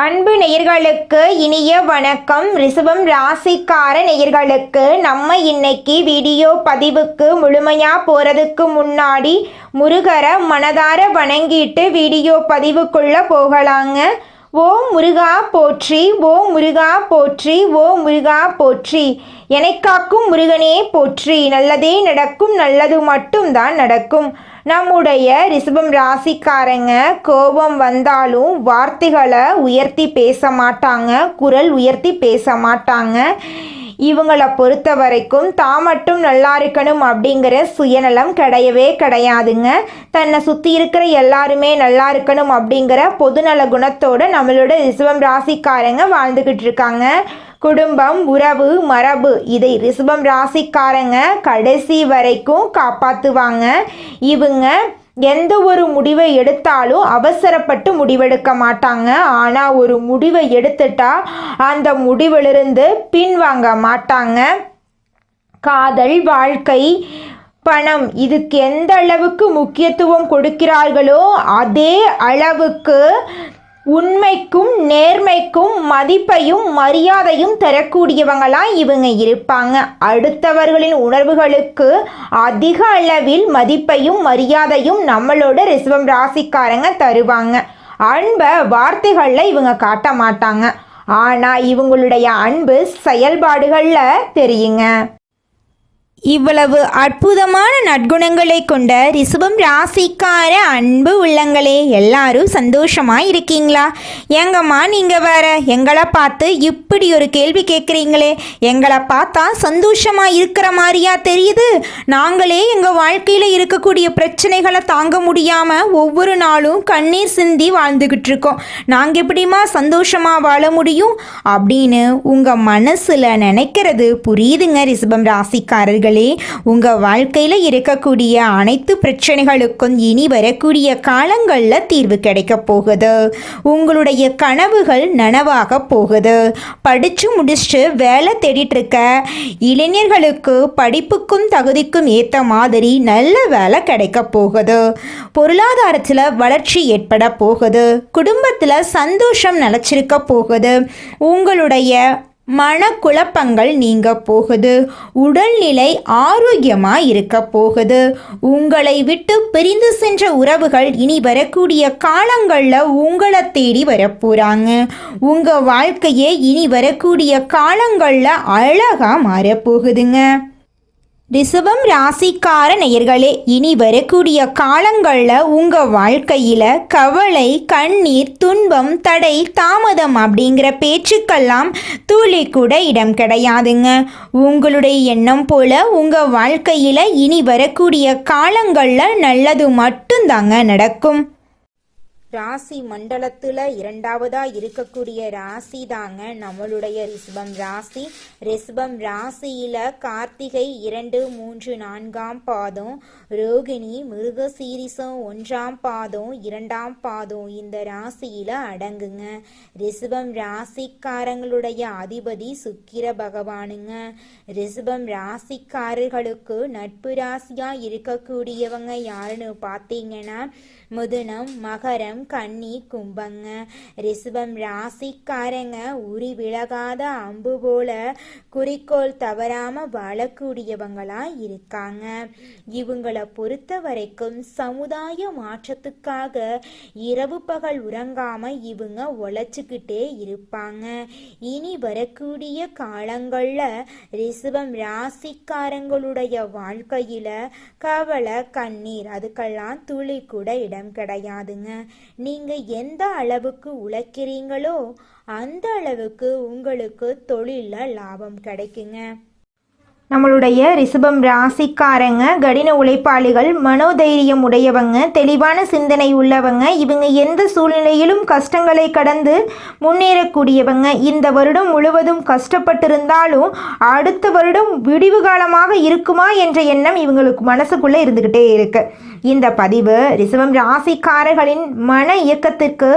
அன்பு நேயர்களுக்கு இனிய வணக்கம். ரிஷபம் ராசிக்கார நேயர்களுக்கு நம்ம இன்னைக்கு வீடியோ பதிவுக்கு முழுமையாக போகிறதுக்கு முன்னாடி முருகரை மனதார வணங்கிட்டு வீடியோ பதிவுக்குள்ளே போகலாங்க. ஓம் முருகா போற்றி, ஓம் முருகா போற்றி, ஓம் முருகா போற்றி. எனக்காக்கும் முருகனே போற்றி. நல்லதே நடக்கும், நல்லது மட்டும்தான் நடக்கும். நம்முடைய ரிஷபம் ராசிக்காரங்க கோபம் வந்தாலும் வார்த்தைகளை உயர்த்தி பேச மாட்டாங்க, குரல் உயர்த்தி பேச மாட்டாங்க. இவங்களை பொறுத்த வரைக்கும் தான் மட்டும் நல்லா இருக்கணும் அப்படிங்கிற சுயநலம் கிடையவே கிடையாதுங்க. தன்னை சுற்றி இருக்கிற எல்லாருமே நல்லா இருக்கணும் அப்படிங்கிற பொதுநல குணத்தோடு நம்மளோட ரிஷபம் ராசிக்காரங்க வாழ்ந்துக்கிட்டு இருக்காங்க. குடும்பம், உறவு, மரபு இதை ரிஷபம் ராசிக்காரங்க கடைசி வரைக்கும் காப்பாற்றுவாங்க. இவங்க எந்த ஒரு முடிவை எடுத்தாலும் அவசரப்பட்டு முடிவெடுக்க மாட்டாங்க. ஆனால் ஒரு முடிவை எடுத்துட்டா அந்த முடிவிலிருந்து பின்வாங்க மாட்டாங்க. காதல், வாழ்க்கை, பணம் இதுக்கு எந்த அளவுக்கு முக்கியத்துவம் கொடுக்கிறார்களோ அதே அளவுக்கு உண்மைக்கும் நேர்மைக்கும் மதிப்பையும் மரியாதையும் தரக்கூடியவங்களாம் இவங்க இருப்பாங்க. அடுத்தவர்களின் உணர்வுகளுக்கு அதிக அளவில் மதிப்பையும் மரியாதையும் நம்மளோட ரிஷபம் ராசிக்காரங்க தருவாங்க. அன்பை வார்த்தைகளில் இவங்க காட்ட மாட்டாங்க, ஆனால் இவங்களுடைய அன்பு செயல்பாடுகளில் தெரியுங்க. இவ்வளவு அற்புதமான நற்குணங்களை கொண்ட ரிஷபம் ராசிக்கார அன்பு உள்ளங்களே, எல்லாரும் சந்தோஷமா இருக்கீங்களா? எங்கம்மா நீங்க வேற எங்களை பார்த்து இப்படி ஒரு கேள்வி கேட்குறீங்களே, எங்களை பார்த்தா சந்தோஷமா இருக்கிற மாதிரியா தெரியுது? நாங்களே எங்கள் வாழ்க்கையில் இருக்கக்கூடிய பிரச்சனைகளை தாங்க முடியாமல் ஒவ்வொரு நாளும் கண்ணீர் சிந்தி வாழ்ந்துக்கிட்டு இருக்கோம். நாங்கள் எப்படிமா சந்தோஷமா வாழ முடியும் அப்படின்னு உங்கள் மனசில் நினைக்கிறது புரியுதுங்க. ரிஷபம் ராசிக்காரர்கள், உங்க வாழ்க்கையில இருக்கக்கூடிய அனைத்து பிரச்சனைகளுக்கும் இனி வரக்கூடிய காலங்களில் தீர்வு கிடைக்க போகுது. உங்களுடைய கனவுகள் நனவாக போகுது. படிச்சு முடிச்சுட்டு வேலை தேடிட்டு இருக்க இளைஞர்களுக்கு படிப்புக்கும் தகுதிக்கும் ஏற்ற மாதிரி நல்ல வேலை கிடைக்க போகுது. பொருளாதாரத்தில் வளர்ச்சி ஏற்பட போகுது. குடும்பத்தில் சந்தோஷம் நிலச்சிருக்க போகுது. உங்களுடைய மனக்குழப்பங்கள் நீங்க போகுது. உடல்நிலை ஆரோக்கியமாக இருக்க போகுது. உங்களை விட்டு பிரிந்து சென்ற உறவுகள் இனி வரக்கூடிய காலங்களில் உங்களை தேடி வரப்போகிறாங்க. உங்கள் வாழ்க்கையே இனி வரக்கூடிய காலங்களில் அழகாக மாறப்போகுதுங்க. ரிஷபம் ராசிக்கார நேயர்களே, இனி வரக்கூடிய காலங்களில் உங்கள் வாழ்க்கையில் கவலை, கண்ணீர், துன்பம், தடை, தாமதம் அப்படிங்கிற பேச்சுக்கெல்லாம் துளி கூட இடம் கிடையாதுங்க. உங்களுடைய எண்ணம் போல உங்கள் வாழ்க்கையில் இனி வரக்கூடிய காலங்களில் நல்லது மட்டும்தாங்க நடக்கும். ராசி மண்டலத்தில் இரண்டாவதாக இருக்கக்கூடிய ராசி தாங்க நம்மளுடைய ரிஷபம் ராசி. ரிஷபம் ராசியில் கார்த்திகை 2, 3, 4ஆம் பாதம், ரோகிணி, மிருகசீரிசம் 1ஆம் பாதம், 2ஆம் பாதம் இந்த ராசியில் அடங்குங்க. ரிஷபம் ராசிக்காரங்களுடைய அதிபதி சுக்கிர பகவானுங்க. ரிஷபம் ராசிக்காரர்களுக்கு நட்பு ராசியாக இருக்கக்கூடியவங்க யாருன்னு பார்த்தீங்கன்னா மிதுனம், மகரம், கன்னி, கும்பங்க. ரிஷபம் ராசிக்காரங்க உரி விலகாத அம்பு போல குறிக்கோள் தவறாம வாழக்கூடியவங்களா இருக்காங்க. இவங்களை பொறுத்த வரைக்கும் சமுதாய மாற்றத்துக்காக இரவு பகல் உறங்காம இவங்க உழைச்சிக்கிட்டே இருப்பாங்க. இனி வரக்கூடிய காலங்கள்ல ரிஷபம் ராசிக்காரங்களுடைய வாழ்க்கையில கவலை, கண்ணீர் அதுக்கெல்லாம் துளி கூட இடம் கிடையாதுங்க. நீங்க எந்த அளவுக்கு உழைக்கிறீங்களோ அந்த அளவுக்கு உங்களுக்கு தொழில லாபம் கிடைக்குங்க. நம்மளுடைய ரிஷபம் ராசிக்காரங்க கடின உழைப்பாளிகள், மனோதைரியம் உடையவங்க, தெளிவான சிந்தனை உள்ளவங்க. இவங்க எந்த சூழ்நிலையிலும் கஷ்டங்களை கடந்து முன்னேறக்கூடியவங்க. இந்த வருடம் முழுவதும் கஷ்டப்பட்டிருந்தாலும் அடுத்த வருடம் விடிவு காலமாக இருக்குமா என்ற எண்ணம் இவங்களுக்கு மனசுக்குள்ளே இருந்துக்கிட்டே இருக்கு. இந்த பதிவு ரிஷபம் ராசிக்காரர்களின் மன இயக்கத்திற்கு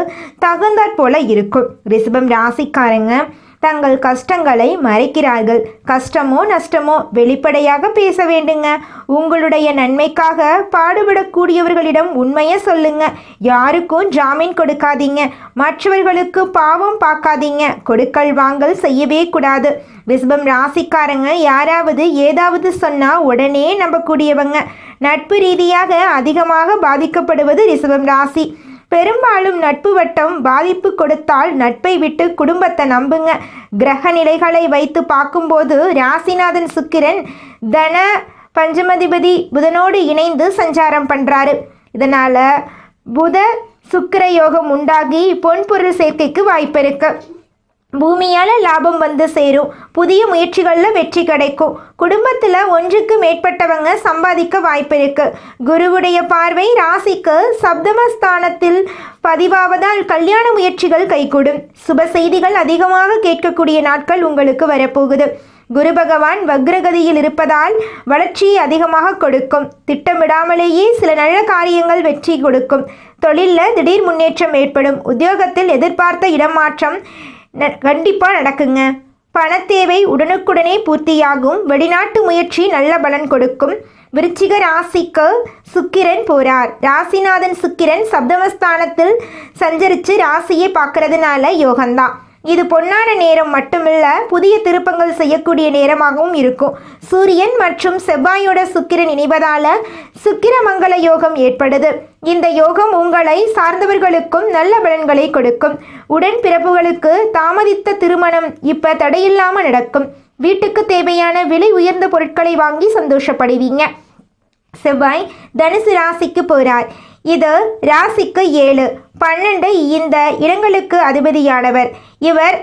தகுந்தாற் போல இருக்கும். ரிஷபம் ராசிக்காரங்க தங்கள் கஷ்டங்களை மறைக்கிறார்கள். கஷ்டமோ நஷ்டமோ வெளிப்படையாக பேச வேண்டுங்க. உங்களுடைய நன்மைக்காக பாடுபடக்கூடியவர்களிடம் உண்மையை சொல்லுங்க. யாருக்கும் ஜாமீன் கொடுக்காதீங்க. மற்றவர்களுக்கு பாவம் பார்க்காதீங்க. கொடுக்கல் வாங்கல் செய்யவே கூடாது. ரிஷபம் ராசிக்காரங்க யாராவது ஏதாவது சொன்னா உடனே நம்பக்கூடியவங்க. நட்பு ரீதியாக அதிகமாக பாதிக்கப்படுவது ரிஷபம் ராசி. பெரும்பாலும் நட்பு வட்டம் பாதிப்பு கொடுத்தால் நட்பை விட்டு குடும்பத்தை நம்புங்க. கிரக நிலைகளை வைத்து பார்க்கும்போது ராசிநாதன் சுக்கிரன் தன பஞ்சமதிபதி புதனோடு இணைந்து சஞ்சாரம் பண்றாரு. இதனால புத சுக்கிர யோகம் உண்டாகி பொன்பொருள் சேர்க்கைக்கு வாய்ப்பு இருக்கு. பூமியால் லாபம் வந்து சேரும். புதிய முயற்சிகளில் வெற்றி கிடைக்கும். குடும்பத்தில் ஒன்றுக்கு மேற்பட்டவங்க சம்பாதிக்க வாய்ப்பு இருக்கு. குருவுடைய பார்வை ராசிக்கு சப்தமஸ்தானத்தில் பதிவாவதால் கல்யாண முயற்சிகள் கைகூடும். சுப செய்திகள் அதிகமாக கேட்கக்கூடிய நாட்கள் உங்களுக்கு வரப்போகுது. குரு பகவான் வக்ரகதியில் இருப்பதால் வளர்ச்சியை அதிகமாக கொடுக்கும். திட்டமிடாமலேயே சில நல்ல காரியங்கள் வெற்றி கொடுக்கும். தொழிலில் திடீர் முன்னேற்றம் ஏற்படும். உத்தியோகத்தில் எதிர்பார்த்த இடமாற்றம் கண்டிப்பாக நடக்குங்க. பணத்தேவை உடனுக்குடனே பூர்த்தியாகும். வெளிநாட்டு முயற்சி நல்ல பலன் கொடுக்கும். விருச்சிக ராசிக்கு சுக்கிரன் போறார். ராசிநாதன் சுக்கிரன் சப்தமஸ்தானத்தில் சஞ்சரித்து ராசியை பார்க்கறதுனால யோகம்தான். இது பொன்னான நேரம் மட்டுமில்ல, புதிய திருப்பங்கள் செய்யக்கூடிய நேரமாகவும் இருக்கும். சூரியன் மற்றும் செவ்வாயோட சுக்கிரன் இணைவதால சுக்கிர மங்கள யோகம் ஏற்படுது. இந்த யோகம் உங்களை சார்ந்தவர்களுக்கும் நல்ல பலன்களை கொடுக்கும். உடன் பிறப்புகளுக்கு தாமதித்த திருமணம் இப்ப தடையில்லாம நடக்கும். வீட்டுக்கு தேவையான விலை உயர்ந்த பொருட்களை வாங்கி சந்தோஷப்படுவீங்க. செவ்வாய் தனுசு ராசிக்கு போறார். இது ராசிக்கு 7, 12 இந்த இடங்களுக்கு அதிபதியானவர். இவர்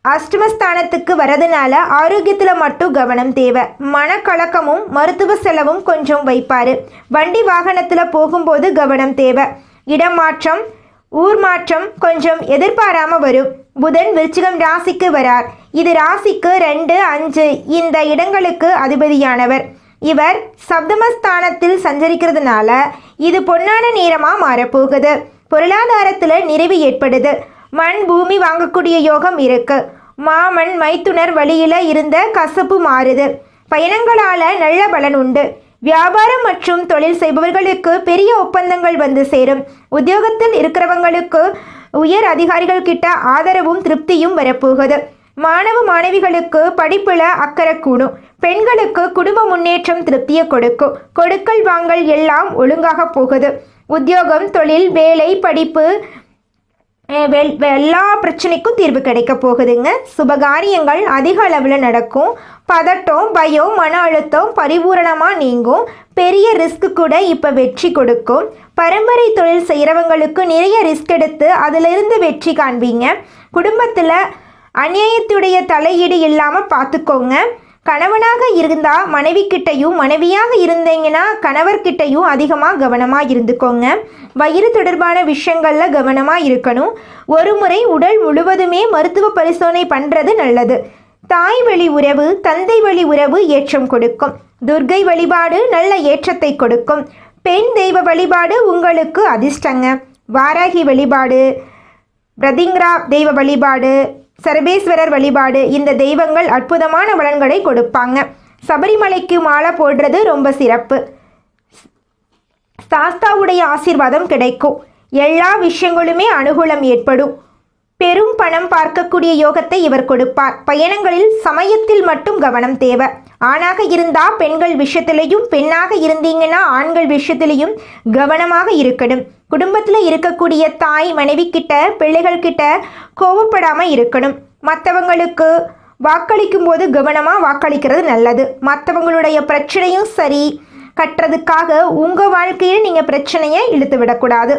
அஷ்டமஸ்தானத்துக்கு வரதுனால ஆரோக்கியத்தில் மட்டும் கவனம் தேவை. மனக்கலக்கமும் மருத்துவ செலவும் கொஞ்சம் வைப்பார். வண்டி வாகனத்தில் போகும்போது கவனம் தேவை. இடம் மாற்றம் ஊர் மாற்றம் கொஞ்சம் எதிர்பாராமல் வரும். புதன் விருச்சிகம் ராசிக்கு வரார். இது ராசிக்கு 2, 5 இந்த இடங்களுக்கு அதிபதியானவர். இவர் சப்தமஸ்தானத்தில் சஞ்சரிக்கிறதுனால இது பொன்னான நேரமாக மாறப்போகுது. பொருளாதாரத்தில் நிறைவு ஏற்படுது. மண் பூமி வாங்கக்கூடிய யோகம் இருக்கு. மாமன் மைத்துனர் வழியில் இருந்த கசப்பு மாறுது. பயணங்களால் நல்ல பலன் உண்டு. வியாபாரம் மற்றும் தொழில் செய்பவர்களுக்கு பெரிய ஒப்பந்தங்கள் வந்து சேரும். உத்தியோகத்தில் இருக்கிறவங்களுக்கு உயர் அதிகாரிகள் கிட்ட ஆதரவும் திருப்தியும் வரப்போகுது. மாணவ மாணவிகளுக்கு படிப்புல அக்கறை கூடும். பெண்களுக்கு குடும்ப முன்னேற்றம் திருப்தியை கொடுக்கும். கொடுக்கல் வாங்கல் எல்லாம் ஒழுங்காக போகுது. உத்தியோகம் தொழில் வேலை படிப்பு எல்லா பிரச்சனைக்கும் தீர்வு கிடைக்க போகுதுங்க. சுபகாரியங்கள் அதிக அளவில் நடக்கும். பதட்டம் பயம் மன அழுத்தம் பரிபூரணமாக நீங்கும். பெரிய ரிஸ்க் கூட இப்போ வெற்றி கொடுக்கும். பரம்பரை தொழில் செய்கிறவங்களுக்கு நிறைய ரிஸ்க் எடுத்து அதிலிருந்து வெற்றி காண்பீங்க. குடும்பத்தில் அநியாயத்துடைய தலையீடு இல்லாமல் பார்த்துக்கோங்க. கணவனாக இருந்தால் மனைவிக்கிட்டையும் மனைவியாக இருந்தீங்கன்னா கணவர்கிட்டையும் அதிகமாக கவனமாக இருந்துக்கோங்க. வயிறு தொடர்பான விஷயங்களில் கவனமாக இருக்கணும். ஒரு முறை உடல் முழுவதுமே மருத்துவ பரிசோதனை பண்ணுறது நல்லது. தாய் வழி உறவு தந்தை வழி உறவு ஏற்றம் கொடுக்கும். துர்க்கை வழிபாடு நல்ல ஏற்றத்தை கொடுக்கும். பெண் தெய்வ வழிபாடு உங்களுக்கு அதிர்ஷ்டங்க. வாராகி வழிபாடு பிரதிங்கிரா தெய்வ வழிபாடு சர்வேஸ்வரர் வழிபாடு இந்த தெய்வங்கள் அற்புதமான பலன்களை கொடுப்பாங்க. சபரிமலைக்கு மாலை போடுறது ரொம்ப சிறப்பு. சாஸ்தாவுடைய ஆசீர்வாதம் கிடைக்கும். எல்லா விஷயங்களுமே அனுகூலம் ஏற்படும். பெரும் பணம் பார்க்கக்கூடிய யோகத்தை இவர் கொடுப்பார். பயணங்களில் சமயத்தில் மட்டும் கவனம் தேவை. ஆணாக இருந்தால் பெண்கள் விஷயத்திலையும் பெண்ணாக இருந்தீங்கன்னா ஆண்கள் விஷயத்திலையும் கவனமாக இருக்கணும். குடும்பத்தில் இருக்கக்கூடிய தாய் மனைவி கிட்ட பிள்ளைகள் கிட்ட கோவப்படாமல் இருக்கணும். மற்றவங்களுக்கு வாக்களிக்கும் போது கவனமாக வாக்களிக்கிறது நல்லது. மற்றவங்களுடைய பிரச்சனையும் சரி கட்டுறதுக்காக உங்கள் வாழ்க்கையில் நீங்கள் பிரச்சனையை இழுத்து விடக்கூடாது.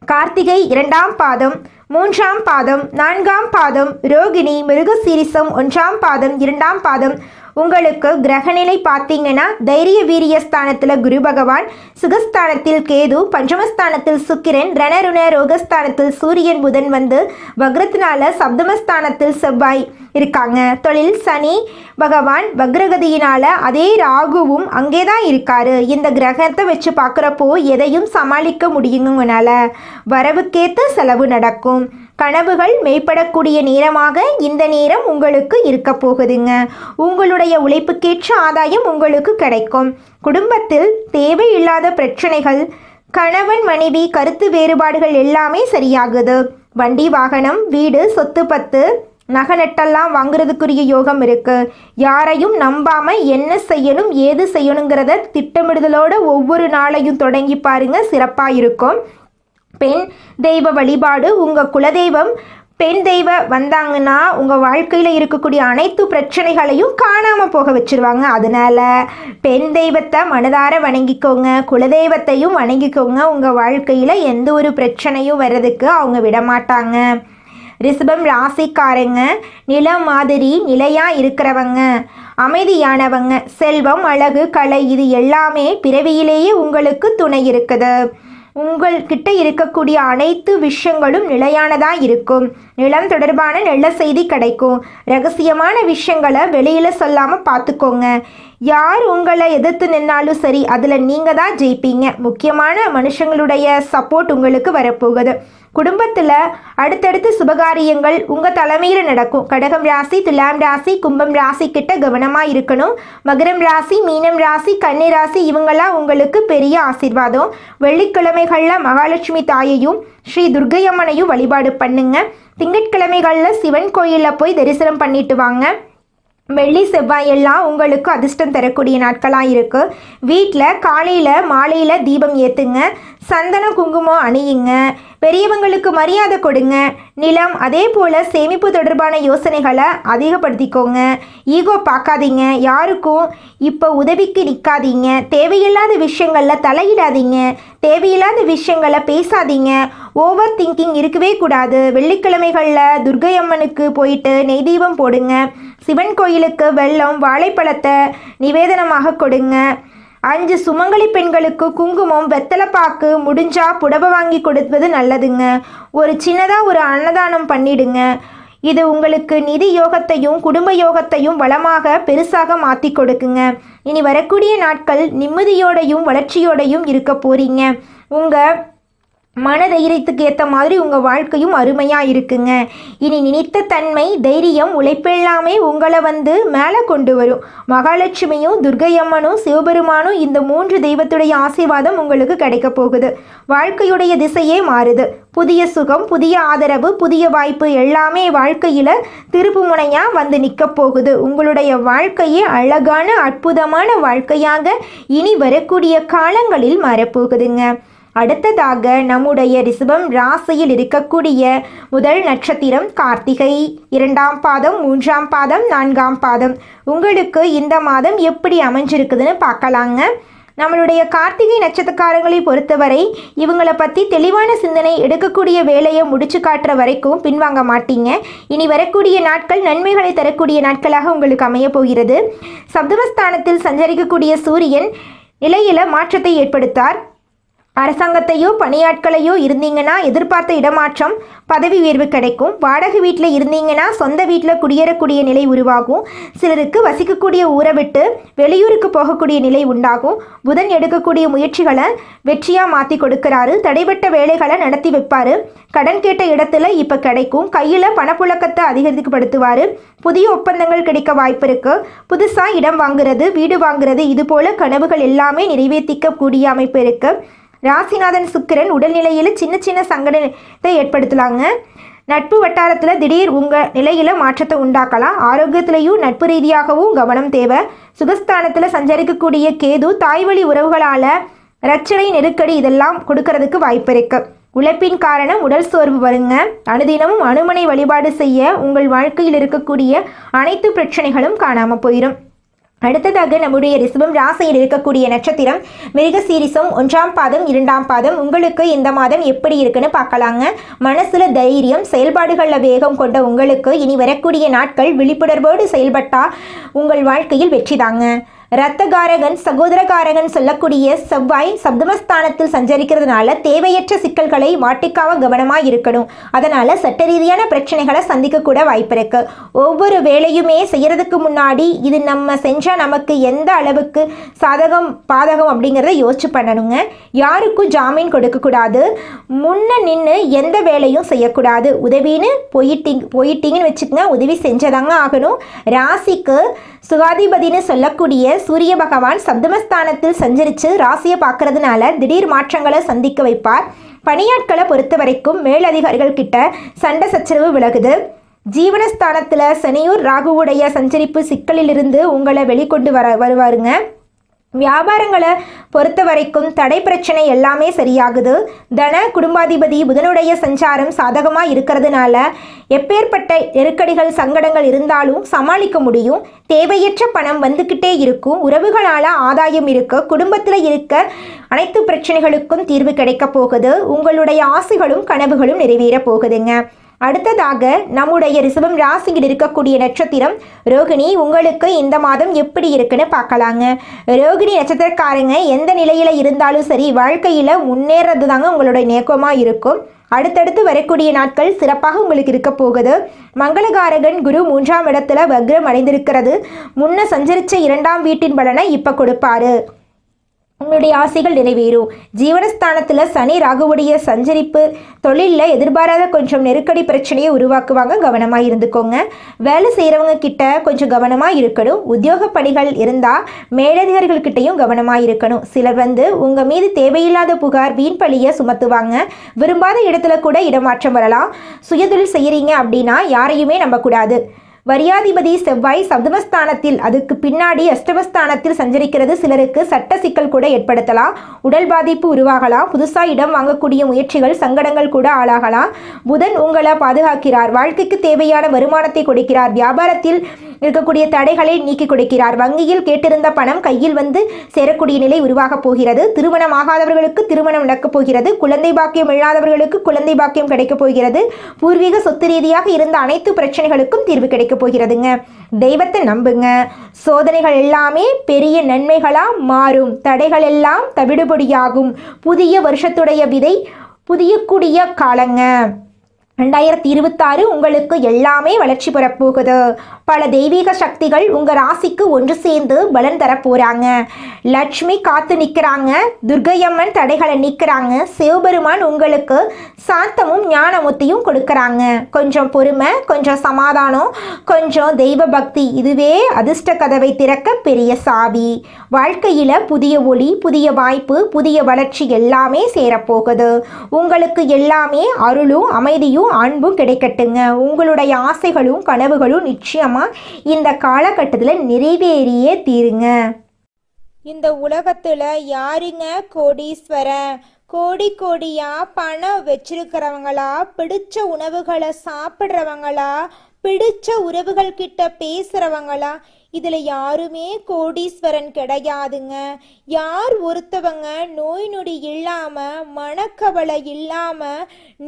கார்த்திகை 2ஆம் பாதம் 3ஆம் பாதம் 4ஆம் பாதம் ரோகிணி மிருகசீரிசம் 1ஆம் பாதம் 2ஆம் பாதம் உங்களுக்கு கிரகநிலை பார்த்தீங்கன்னா தைரிய வீரிய ஸ்தானத்தில் குரு பகவான், சுகஸ்தானத்தில் கேது, பஞ்சமஸ்தானத்தில் சுக்கிரன், ரணருண ரோகஸ்தானத்தில் சூரியன் புதன் வந்து வக்ரத்தினால சப்தமஸ்தானத்தில் செவ்வாய் இருக்காங்க. தொழில் சனி பகவான் வக்ரகதியினால அதே ராகுவும் அங்கே தான் இருக்காரு. இந்த கிரகத்தை வச்சு பார்க்குறப்போ எதையும் சமாளிக்க முடியுங்கனால வரவுக்கேற்ற செலவு நடக்கும். கனவுகள் மெய்ப்படக்கூடிய நேரமாக இந்த நேரம் உங்களுக்கு இருக்க போகுதுங்க. உங்களுடைய உழைப்புக்கேற்ற ஆதாயம் உங்களுக்கு கிடைக்கும். குடும்பத்தில் தேவையில்லாத பிரச்சனைகள், கணவன் மனைவி கருத்து வேறுபாடுகள் எல்லாமே சரியாகுது. வண்டி வாகனம், வீடு, சொத்து பத்து, நகை நட்டெல்லாம் வாங்குறதுக்குரிய யோகம் இருக்கு. யாரையும் நம்பாம என்ன செய்யணும் ஏது செய்யணுங்கிறத திட்டமிடுதலோட ஒவ்வொரு நாளையும் தொடங்கி பாருங்க, சிறப்பாக இருக்கும். பெண் தெய்வ வழிபாடு, உங்கள் குலதெய்வம் பெண் தெய்வ வந்தாங்கன்னா உங்கள் வாழ்க்கையில் இருக்கக்கூடிய அனைத்து பிரச்சனைகளையும் காணாமல் போக வச்சுருவாங்க. அதனால் பெண் தெய்வத்தை மனதார வணங்கிக்கோங்க, குலதெய்வத்தையும் வணங்கிக்கோங்க. உங்கள் வாழ்க்கையில் எந்த ஒரு பிரச்சனையும் வர்றதுக்கு அவங்க விடமாட்டாங்க. ரிஷபம் ராசிக்காரங்க நிலம் மாதிரி நிலையாக இருக்கிறவங்க, அமைதியானவங்க. செல்வம், அழகு, கலை இது எல்லாமே பிறவியிலேயே உங்களுக்கு துணை இருக்குது. உங்கள்கிட்ட இருக்கக்கூடிய அனைத்து விஷயங்களும் நிலையானதாக இருக்கும். நிலம் தொடர்பான நல்ல செய்தி கிடைக்கும். ரகசியமான விஷயங்களை வெளியில் சொல்லாமல் பார்த்துக்கோங்க. யார் உங்களை எதிர்த்து நின்னாலும் சரி, அதில் நீங்கள் தான் ஜெயிப்பீங்க. முக்கியமான மனுஷங்களுடைய சப்போர்ட் உங்களுக்கு வரப்போகுது. குடும்பத்தில் அடுத்தடுத்து சுபகாரியங்கள் உங்கள் தலைமையில் நடக்கும். கடகம் ராசி, துலாம் ராசி, கும்பம் ராசி கிட்ட கவனமாக இருக்கணும். மகரம் ராசி, மீனம் ராசி, கன்னி ராசி இவங்கெல்லாம் உங்களுக்கு பெரிய ஆசீர்வாதம். வெள்ளிக்கிழமைகளில் மகாலட்சுமி தாயையும் ஸ்ரீ துர்க்கையம்மனையும் வழிபாடு பண்ணுங்க. திங்கட்கிழமைகளில் சிவன் கோயிலில் போய் தரிசனம் பண்ணிட்டு வாங்க. வெள்ளி செவ்வாய் எல்லாம் உங்களுக்கு அதிர்ஷ்டம் தரக்கூடிய நாட்களாக இருக்குது. வீட்டில் காலையில் மாலையில் தீபம் ஏற்றுங்க. சந்தனம் குங்குமம் அணியுங்க. பெரியவங்களுக்கு மரியாதை கொடுங்க. நிலம் அதே போல் சேமிப்பு தொடர்பான யோசனைகளை அதிகப்படுத்திக்கோங்க. ஈகோ பார்க்காதீங்க. யாருக்கும் இப்போ உதவிக்கு நிற்காதீங்க. தேவையில்லாத விஷயங்களில் தலையிடாதீங்க. தேவையில்லாத விஷயங்களை பேசாதீங்க. ஓவர் திங்கிங் இருக்கவே கூடாது. வெள்ளிக்கிழமைகளில் துர்க்கை அம்மனுக்கு போயிட்டு நெய் தீபம் போடுங்க. சிவன் கோயிலுக்கு வெல்லம் வாழைப்பழத்தை நிவேதனமாக கொடுங்க. 5 சுமங்கலி பெண்களுக்கு குங்குமம், வெத்தலைப்பாக்கு, முடிஞ்சா புடவை வாங்கி கொடுப்பது நல்லதுங்க. ஒரு சின்னதாக ஒரு அன்னதானம் பண்ணிடுங்க. இது உங்களுக்கு நிதி யோகத்தையும் குடும்ப யோகத்தையும் வளமாக பெருசாக மாற்றி கொடுக்குங்க. இனி வரக்கூடிய நாட்கள் நிம்மதியோடையும் வளர்ச்சியோடையும் இருக்க போறீங்க. உங்கள் மன தைரியத்துக்கு ஏற்ற மாதிரி உங்கள் வாழ்க்கையும் அருமையாக இருக்குங்க. இனி நினைத்த தன்மை, தைரியம், உழைப்பெல்லாமே உங்களை வந்து மேலே கொண்டு வரும். மகாலட்சுமியும் துர்க்கையம்மனும் சிவபெருமானும் இந்த 3 தெய்வத்துடைய ஆசீர்வாதம் உங்களுக்கு கிடைக்க போகுது. வாழ்க்கையுடைய திசையே மாறுது. புதிய சுகம், புதிய ஆதரவு, புதிய வாய்ப்பு எல்லாமே வாழ்க்கையில் திருப்பு முனையாக வந்து நிற்க போகுது. உங்களுடைய வாழ்க்கையே அழகான அற்புதமான வாழ்க்கையாக இனி வரக்கூடிய காலங்களில் மாறப்போகுதுங்க. அடுத்ததாக நம்முடைய ரிஷபம் ராசியில் இருக்கக்கூடிய முதல் நட்சத்திரம் கார்த்திகை, 2ஆம் பாதம், 3ஆம் பாதம், 4ஆம் பாதம். உங்களுக்கு இந்த மாதம் எப்படி அமைஞ்சிருக்குதுன்னு பார்க்கலாங்க. நம்மளுடைய கார்த்திகை நட்சத்திரக்காரங்களை பொறுத்தவரை இவங்களை பற்றி தெளிவான சிந்தனை எடுக்கக்கூடிய வேலையை முடிச்சு காட்டுற வரைக்கும் பின்வாங்க மாட்டீங்க. இனி வரக்கூடிய நாட்கள் நன்மைகளை தரக்கூடிய நாட்களாக உங்களுக்கு அமைய போகிறது. சப்தமஸ்தானத்தில் சஞ்சரிக்கக்கூடிய சூரியன் நிலையில மாற்றத்தை ஏற்படுத்தார். அரசாங்கத்தையோ பணியாட்களையோ இருந்தீங்கன்னா எதிர்பார்த்த இடமாற்றம், பதவி உயர்வு கிடைக்கும். வாடகை வீட்டில் இருந்தீங்கன்னா சொந்த வீட்டில் குடியேறக்கூடிய நிலை உருவாகும். சிலருக்கு வசிக்கக்கூடிய ஊரை விட்டு வெளியூருக்கு போகக்கூடிய நிலை உண்டாகும். புதன் எடுக்கக்கூடிய முயற்சிகளை வெற்றியாக மாற்றி கொடுக்கிறாரு. தடைபட்ட வேலைகளை நடத்தி வைப்பார். கடன் கேட்ட இடத்துல இப்போ கிடைக்கும். கையில் பணப்புழக்கத்தை அதிகரிக்கப்படுத்துவார். புதிய ஒப்பந்தங்கள் கிடைக்க வாய்ப்பு இருக்குது. புதுசாக இடம் வாங்குறது, வீடு வாங்குறது, இது போல கனவுகள் எல்லாமே நிறைவேற்றிக்கக்கூடிய அமைப்பு இருக்குது. ராசிநாதன் சுக்கிரன் உடல்நிலையில் சின்ன சின்ன சங்கடத்தை ஏற்படுத்தலாங்க. நட்பு வட்டாரத்தில் திடீர் உங்கள் நிலையில் மாற்றத்தை உண்டாக்கலாம். ஆரோக்கியத்திலையும் நட்பு ரீதியாகவும் கவனம் தேவை. சுகஸ்தானத்தில் சஞ்சரிக்கக்கூடிய கேது தாய்வழி உறவுகளால் ரச்சனை, நெருக்கடி இதெல்லாம் கொடுக்கறதுக்கு வாய்ப்பு இருக்கு. உழைப்பின் காரணம் உடல் சோர்வு வருங்க. அனுதினமும் அனுமனை வழிபாடு செய்ய உங்கள் வாழ்க்கையில் இருக்கக்கூடிய அனைத்து பிரச்சனைகளும் காணாமல் போயிடும். அடுத்ததாக நம்முடைய ரிஷபம் ராசியில் இருக்கக்கூடிய நட்சத்திரம் மிருகசீரிசம் 1ஆம் பாதம் 2ஆம் பாதம். உங்களுக்கு இந்த மாதம் எப்படி இருக்குன்னு பார்க்கலாங்க. மனசுல தைரியம், செயல்பாடுகளில் வேகம் கொண்ட உங்களுக்கு இனி வரக்கூடிய நாட்கள் விழிப்புணர்வோடு செயல்பட்டா உங்கள் வாழ்க்கையில் வெற்றிதாங்க. இரத்தகாரகன் சகோதரகாரகன் சொல்லக்கூடிய செவ்வாய் சப்தமஸ்தானத்தில் சஞ்சரிக்கிறதுனால தேவையற்ற சிக்கல்களை மாட்டிக்காம கவனமாக இருக்கணும். அதனால சட்ட ரீதியான பிரச்சனைகளை சந்திக்கக்கூட வாய்ப்பு இருக்கு. ஒவ்வொரு வேலையுமே செய்யறதுக்கு முன்னாடி இது நம்ம செஞ்சால் நமக்கு எந்த அளவுக்கு சாதகம் பாதகம் அப்படிங்கிறத யோசிச்சு பண்ணணுங்க. யாருக்கும் ஜாமீன் கொடுக்கக்கூடாது. முன்ன நின்று எந்த வேலையும் செய்யக்கூடாது. உதவின்னு போயிட்டீங்கன்னு வச்சுக்கோங்க, உதவி செஞ்சதாங்க ஆகணும். ராசிக்கு சுகாதிபதினு சொல்லக்கூடிய சூரிய பகவான் சப்தமஸ்தானத்தில் சஞ்சரித்து ராசியை பார்க்கறதுனால திடீர் மாற்றங்களை சந்திக்க வைப்பார். பணியாட்களை பொறுத்த வரைக்கும் மேலதிகாரிகள் கிட்ட சண்டை சச்சரவு விலகுது. ஜீவனஸ்தானத்தில் சனியூர் ராகுவுடைய சஞ்சரிப்பு சிக்கலிலிருந்து உங்களை வெளிக்கொண்டு வருவாருங்க. வியாபாரங்களை பொறுத்த வரைக்கும் தடை பிரச்சனை எல்லாமே சரியாகுது. தன குடும்பாதிபதி புதனுடைய சஞ்சாரம் சாதகமாக இருக்கிறதுனால எப்பேற்பட்ட நெருக்கடிகள் சங்கடங்கள் இருந்தாலும் சமாளிக்க முடியும். தேவையற்ற பணம் வந்துக்கிட்டே இருக்கும். உறவுகளால் ஆதாயம் இருக்க, குடும்பத்தில் இருக்க அனைத்து பிரச்சனைகளுக்கும் தீர்வு கிடைக்க போகுது. உங்களுடைய ஆசைகளும் கனவுகளும் நிறைவேற போகுதுங்க. அடுத்ததாக நம்முடைய ரிஷபம் ராசியில் இருக்கக்கூடிய நட்சத்திரம் ரோகிணி. உங்களுக்கு இந்த மாதம் எப்படி இருக்குன்னு பார்க்கலாங்க. ரோகிணி நட்சத்திரக்காரங்க எந்த நிலையில் இருந்தாலும் சரி வாழ்க்கையில் முன்னேறது தாங்க உங்களுடைய நோக்கமாக இருக்கும். அடுத்தடுத்து வரக்கூடிய நாட்கள் சிறப்பாக உங்களுக்கு இருக்க போகுது. மங்களகாரகன் குரு 3ஆம் இடத்துல வக்ரம் அடைந்திருக்கிறது. முன்ன சஞ்சரித்த 2ஆம் வீட்டின் பலனை இப்போ கொடுப்பாரு. உங்களுடைய ஆசைகள் நிறைவேறும். ஜீவனஸ்தானத்தில் சனி ராகுவுடைய சஞ்சரிப்பு தொழிலில் எதிர்பாராத கொஞ்சம் நெருக்கடி பிரச்சனையை உருவாக்குவாங்க. கவனமாக இருந்துக்கோங்க. வேலை செய்கிறவங்க கிட்ட கொஞ்சம் கவனமாக இருக்கணும். உத்தியோக பணிகள் இருந்தால் மேலதிகாரிகள்கிட்டையும் கவனமாக இருக்கணும். சிலர் உங்கள் மீது தேவையில்லாத புகார் வீண் பழியை சுமத்துவாங்க. விரும்பாத இடத்துல கூட இடமாற்றம் வரலாம். சுயதொழில் செய்கிறீங்க அப்படின்னா யாரையுமே நம்பக்கூடாது. வரியாதிபதி செவ்வாய் சப்தமஸ்தானத்தில், அதுக்கு பின்னாடி அஷ்டமஸ்தானத்தில் சஞ்சரிக்கிறது சிலருக்கு சட்ட சிக்கல் கூட ஏற்படுத்தலாம். உடல் பாதிப்பு உருவாகலாம். புதுசாக இடம் வாங்கக்கூடிய முயற்சிகள் சங்கடங்கள் கூட ஆளாகலாம். புதன் உங்களை பாதுகாக்கிறார். வாழ்க்கைக்கு தேவையான வருமானத்தை கொடுக்கிறார். வியாபாரத்தில் இருக்கக்கூடிய தடைகளை நீக்கி கொடுக்கிறார். வங்கியில் கேட்டிருந்த பணம் கையில் சேரக்கூடிய நிலை உருவாக போகிறது. திருமணம் ஆகாதவர்களுக்கு திருமணம் நடக்கப் போகிறது. குழந்தை பாக்கியம் இல்லாதவர்களுக்கு குழந்தை பாக்கியம் கிடைக்கப் போகிறது. பூர்வீக சொத்து ரீதியாக இருந்த அனைத்து பிரச்சனைகளுக்கும் தீர்வு கிடைக்கப் போகிறதுங்க. தெய்வத்தை நம்புங்க. சோதனைகள் எல்லாமே பெரிய நன்மைகளா மாறும். தடைகள் எல்லாம் தவிடுபொடியாகும். புதிய வருஷத்துடைய விதை புதியக்கூடிய காலங்க. 2026 உங்களுக்கு எல்லாமே வளர்ச்சி பெறப்போகுது. பல தெய்வீக சக்திகள் உங்கள் ராசிக்கு ஒன்று சேர்ந்து பலன் தரப்போகிறாங்க. லட்சுமி காத்து நிற்கிறாங்க. துர்க்கையம்மன் தடைகளை நிற்கிறாங்க. சிவபெருமான் உங்களுக்கு சாந்தமும் ஞானமுத்தையும் கொடுக்குறாங்க. கொஞ்சம் பொறுமை, கொஞ்சம் சமாதானம், கொஞ்சம் தெய்வ பக்தி, இதுவே அதிர்ஷ்ட கதவை திறக்க பெரிய சாவி. வாழ்க்கையில் புதிய ஒளி, புதிய வாய்ப்பு, புதிய வளர்ச்சி எல்லாமே சேரப்போகுது. உங்களுக்கு எல்லாமே அருளும் அமைதியும் அன்பும் கிடைக்கட்டுங்க. உங்களுடைய ஆசைகளும் கனவுகளும் நிச்சயமா இந்த காலகட்டத்தில் நிறைவேறியே தீருங்க. இந்த உலகத்துல யாருங்க கோடீஸ்வரன்? கோடியா பணம் வச்சிருக்கிறவங்களா, பிடிச்ச உணவுகளை சாப்பிட்றவங்களா, பிடிச்ச உறவுகள் கிட்ட பேசுறவங்களா? இதுல யாருமே கோடீஸ்வரன் கிடையாதுங்க. யார் ஒருத்தவங்க நோய் நொடி இல்லாம மனக்கவலை இல்லாம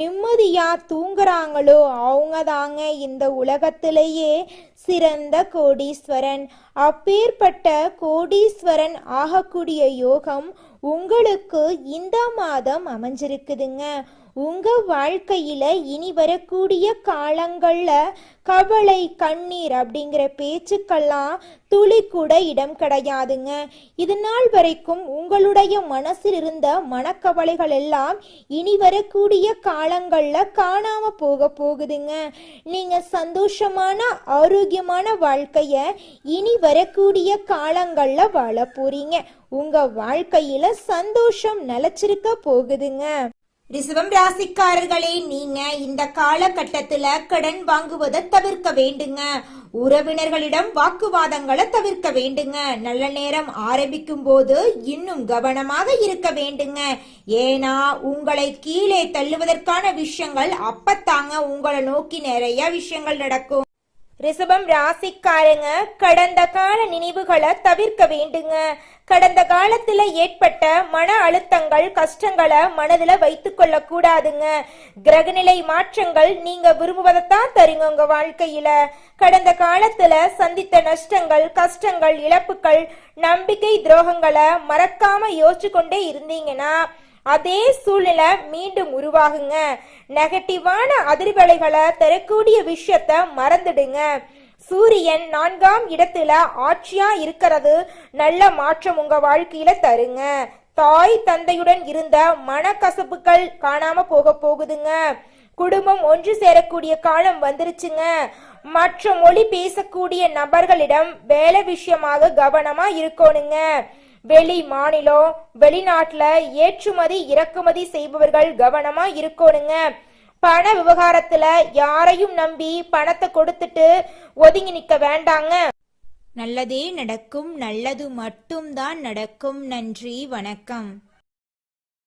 நிம்மதியா தூங்குறாங்களோ அவங்க தாங்க இந்த உலகத்திலேயே சிறந்த கோடீஸ்வரன். அப்பேற்பட்ட கோடீஸ்வரன் ஆகக்கூடிய யோகம் உங்களுக்கு இந்த மாதம் அமைஞ்சிருக்குதுங்க. உங்க வாழ்க்கையில இனி வரக்கூடிய காலங்கள்ல கவலை கண்ணீர் அப்படிங்கிற பேச்சுக்கெல்லாம் துளி கூட இடம் கிடையாதுங்க. இது நாள் வரைக்கும் உங்களுடைய மனசில் இருந்த மனக்கவலைகள் எல்லாம் இனி வரக்கூடிய காலங்கள்ல காணாம போகுதுங்க. நீங்க சந்தோஷமான ஆரோக்கியமான வாழ்க்கைய இனி வரக்கூடிய காலங்கள்ல வாழ போறீங்க. உங்க வாழ்க்கையில சந்தோஷம் நிலைச்சிருக்க போகுதுங்க. ரிஷபம் ராசிக்காரர்களே, நீங்க இந்த காலகட்டத்துல கடன் வாங்குவதை தவிர்க்க வேண்டுங்க. உறவினர்களிடம் வாக்குவாதங்களை தவிர்க்க வேண்டுங்க. நல்ல நேரம் ஆரம்பிக்கும் போது இன்னும் கவனமாக இருக்க வேண்டுங்க. ஏன்னா உங்களை கீழே தள்ளுவதற்கான விஷயங்கள் அப்பத்தாங்க உங்களை நோக்கி நிறைய விஷயங்கள் நடக்கும். ரிஷபம் ராசிக்காரங்க கடந்த கால நினைவுகளை தவிர்க்க வேண்டுங்க. கடந்த காலத்துல ஏற்பட்ட மன அழுத்தங்கள் கஷ்டங்களை மனதுல வைத்துக் கொள்ள கூடாதுங்க. கிரகநிலை மாற்றங்கள் நீங்க விரும்புவதைத்தான் தருங்க உங்க வாழ்க்கையில. கடந்த காலத்துல சந்தித்த நஷ்டங்கள் கஷ்டங்கள் இழப்புகள் நம்பிக்கை துரோகங்களை மறக்காம யோசிச்சு கொண்டே இருந்தீங்கன்னா அதே சூழ்நிலை மீண்டும் உருவாகுங்க. நெகட்டிவான அதிர்வலைகளை தரக்கூடிய விஷயத்த மறந்துடுங்க. சூரியன் 4ஆம் இடத்துல ஆட்சியா இருக்கிறது நல்ல மாற்றம் உங்க வாழ்க்கையில தருங்க. தாய் தந்தையுடன் இருந்த மனக்கசப்புகள் காணாம போகுதுங்க. குடும்பம் ஒன்று சேரக்கூடிய காலம் வந்துருச்சுங்க. மற்ற மொழி பேசக்கூடிய நபர்களிடம் வேலை விஷயமாக கவனமா இருக்கணுங்க. வெளி மாநிலம் வெளிநாட்டுல ஏற்றுமதி இறக்குமதி செய்பவர்கள் கவனமா இருக்கணுங்க. பண விவகாரத்துல யாரையும் நம்பி பணத்தை கொடுத்துட்டு ஒதுங்கி நிக்க வேண்டாங்க. நல்லதே நடக்கும், நல்லது மட்டும்தான் நடக்கும். நன்றி, வணக்கம்.